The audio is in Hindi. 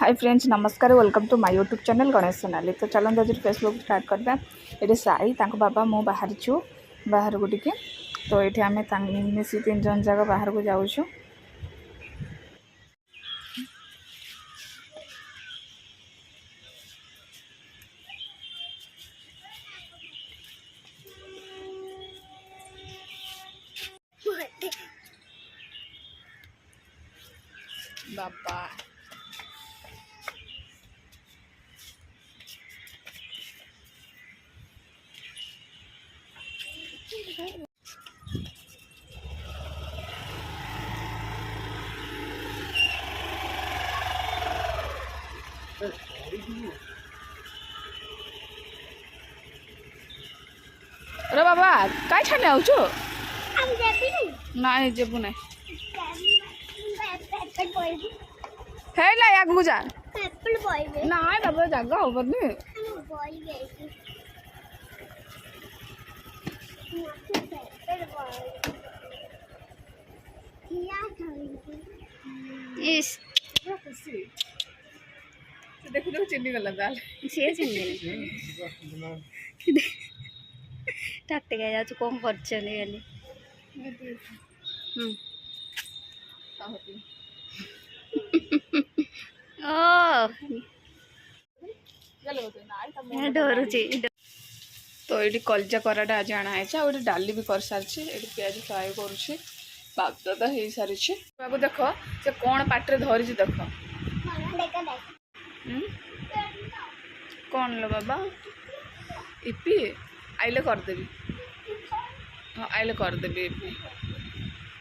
हाय फ्रेंड्स नमस्कार welcome to my YouTube channel Ganesh Sonali. तो चलते आज फेसबुक स्टार्ट करवा। ये साई बाबा मु बाहर छु बाहर को टिके तो ये आम मिसी 3 जन जाक बाहर को जाऊँ। बाबा अरे बाबा कई छाने आउछु नहीं जेबु नहीं है ला या गुजा एप्पल बॉय में ना बाबा जगह ऊपर में बॉय गई इस देखो देखो चिन्नी गला दाल से चिन्नी टाटे गया जाचु कौन करछे ने गली ओ डरुची तो ये कलजा कराटा आज आना है और डाली भी कर सारी ये प्याज फ्राए करुच्छे बाप दादा हो सारी बाबू देख से कौन पाटे धरी देख कौन लो बाबा इपी आइले करदेवी हाँ आइले करदेवी इपी